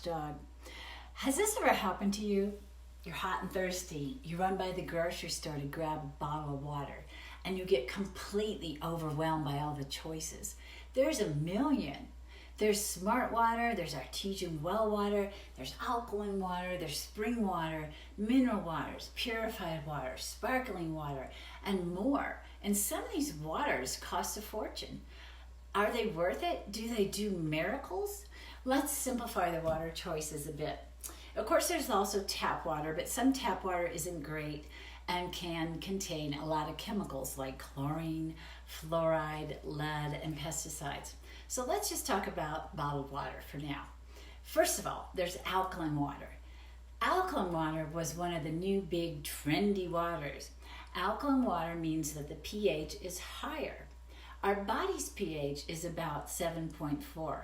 Dog. Has this ever happened to you? You're hot and thirsty. You run by the grocery store to grab a bottle of water and you get completely overwhelmed by all the choices. There's a million. There's smart water, there's artesian well water, there's alkaline water, there's spring water, mineral waters, purified water, sparkling water, and more. And some of these waters cost a fortune. Are they worth it? Do they do miracles? Let's simplify the water choices a bit. Of course, there's also tap water, but some tap water isn't great and can contain a lot of chemicals like chlorine, fluoride, lead, and pesticides. So let's just talk about bottled water for now. First of all, there's alkaline water. Alkaline water was one of the new big trendy waters. Alkaline water means that the pH is higher. Our body's pH is about 7.4.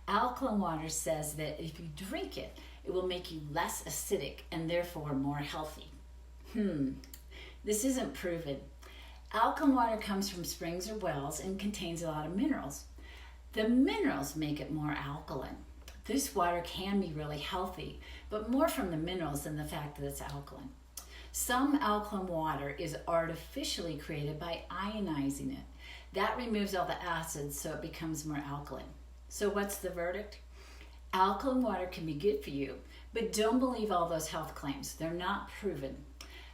Alkaline water says that if you drink it, it will make you less acidic and therefore more healthy. This isn't proven. Alkaline water comes from springs or wells and contains a lot of minerals. The minerals make it more alkaline. This water can be really healthy, but more from the minerals than the fact that it's alkaline. Some alkaline water is artificially created by ionizing it. That removes all the acids so it becomes more alkaline. So what's the verdict? Alkaline water can be good for you, but don't believe all those health claims. They're not proven.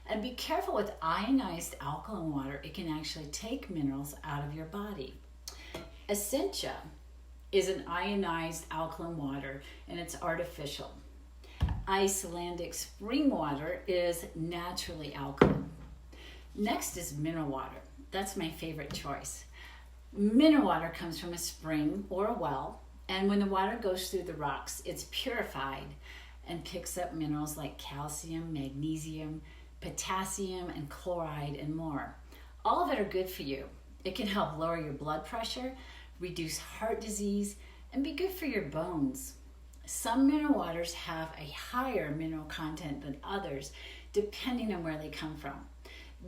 And be careful with ionized alkaline water. It can actually take minerals out of your body. Essentia is an ionized alkaline water, and it's artificial. Icelandic spring water is naturally alkaline. Next is mineral water. That's my favorite choice. Mineral water comes from a spring or a well, and when the water goes through the rocks, it's purified and picks up minerals like calcium, magnesium, potassium, and chloride, and more. All of it are good for you. It can help lower your blood pressure, reduce heart disease, and be good for your bones. Some mineral waters have a higher mineral content than others, depending on where they come from.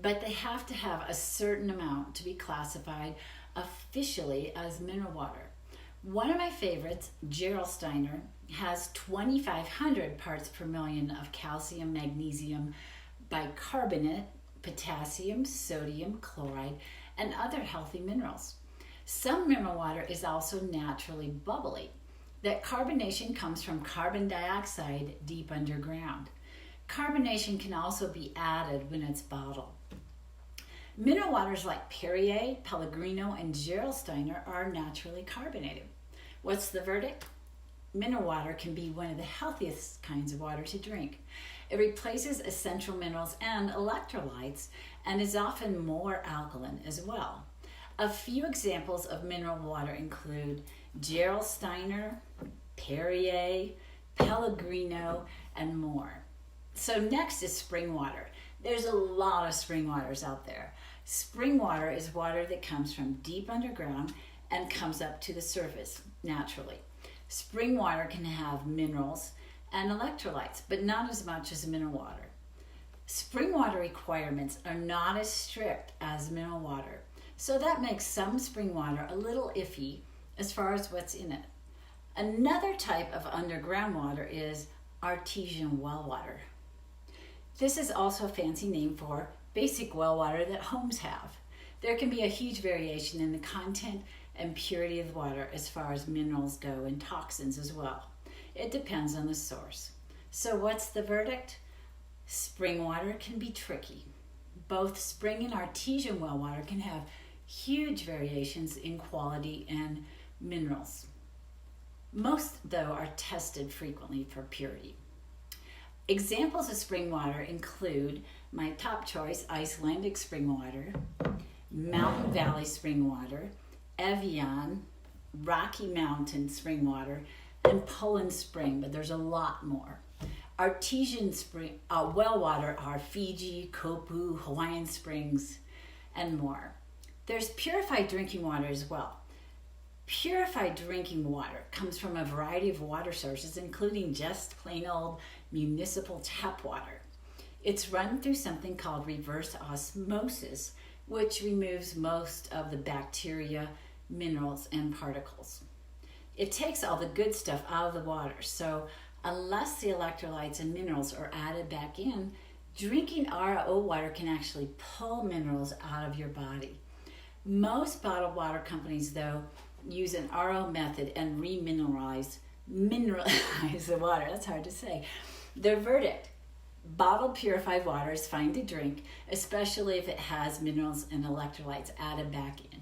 But they have to have a certain amount to be classified officially as mineral water. One of my favorites, Gerolsteiner, has 2,500 parts per million of calcium, magnesium, bicarbonate, potassium, sodium, chloride, and other healthy minerals. Some mineral water is also naturally bubbly. That carbonation comes from carbon dioxide deep underground. Carbonation can also be added when it's bottled. Mineral waters like Perrier, Pellegrino, and Gerolsteiner are naturally carbonated. What's the verdict? Mineral water can be one of the healthiest kinds of water to drink. It replaces essential minerals and electrolytes and is often more alkaline as well. A few examples of mineral water include Gerolsteiner, Perrier, Pellegrino, and more. So next is spring water. There's a lot of spring waters out there. Spring water is water that comes from deep underground and comes up to the surface naturally. Spring water can have minerals and electrolytes, but not as much as mineral water. Spring water requirements are not as strict as mineral water, so that makes some spring water a little iffy as far as what's in it. Another type of underground water is artesian well water. This is also a fancy name for basic well water that homes have. There can be a huge variation in the content and purity of the water as far as minerals go and toxins as well. It depends on the source. So what's the verdict? Spring water can be tricky. Both spring and artesian well water can have huge variations in quality and minerals. Most, though, are tested frequently for purity. Examples of spring water include my top choice, Icelandic spring water, Mountain Valley spring water, Evian, Rocky Mountain spring water, and Poland spring, but there's a lot more. Artesian spring well water are Fiji, Kopu, Hawaiian Springs, and more. There's purified drinking water as well. Purified drinking water comes from a variety of water sources, including just plain old municipal tap water. It's run through something called reverse osmosis, which removes most of the bacteria, minerals, and particles. It takes all the good stuff out of the water, so Unless the electrolytes and minerals are added back in, drinking RO water can actually pull minerals out of your body. Most bottled water companies, though, use an RO method and mineralize the water. That's hard to say. Their verdict: bottled purified water is fine to drink, especially if it has minerals and electrolytes added back in.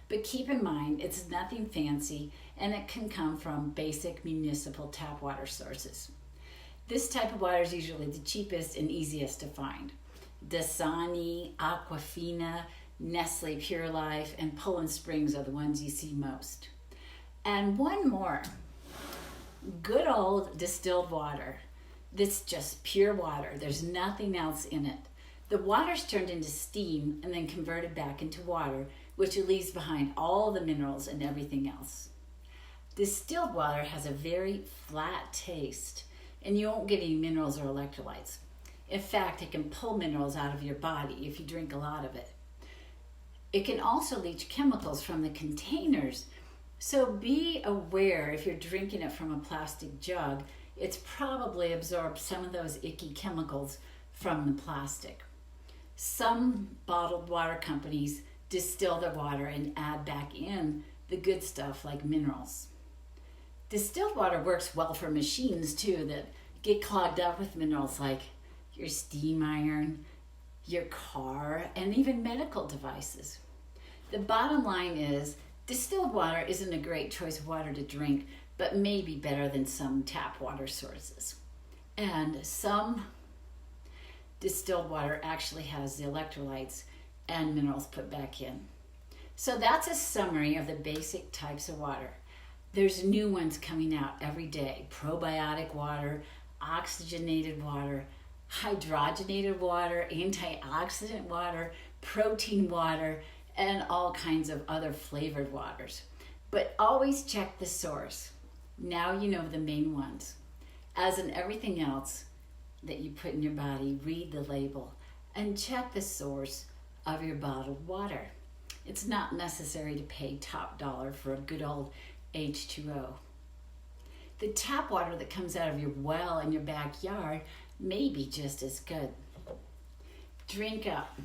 But keep in mind, it's nothing fancy, and it can come from basic municipal tap water sources. This type of water is usually the cheapest and easiest to find. Dasani, Aquafina, Nestle Pure Life, and Poland Springs are the ones you see most. And one more, good old distilled water. That's just pure water. There's nothing else in it. The water's turned into steam and then converted back into water, which leaves behind all the minerals and everything else. Distilled water has a very flat taste, and you won't get any minerals or electrolytes. In fact, it can pull minerals out of your body if you drink a lot of it. It can also leach chemicals from the containers, so be aware if you're drinking it from a plastic jug, it's probably absorbed some of those icky chemicals from the plastic. Some bottled water companies distill their water and add back in the good stuff like minerals. Distilled water works well for machines too that get clogged up with minerals like your steam iron, your car, and even medical devices. The bottom line is, distilled water isn't a great choice of water to drink, but may be better than some tap water sources. And some distilled water actually has the electrolytes and minerals put back in. So that's a summary of the basic types of water. There's new ones coming out every day: probiotic water, oxygenated water, hydrogenated water, antioxidant water, protein water, and all kinds of other flavored waters. But always check the source. Now you know the main ones. As in everything else that you put in your body, read the label and check the source of your bottled water. It's not necessary to pay top dollar for a good old H2O. The tap water that comes out of your well in your backyard may be just as good. Drink up.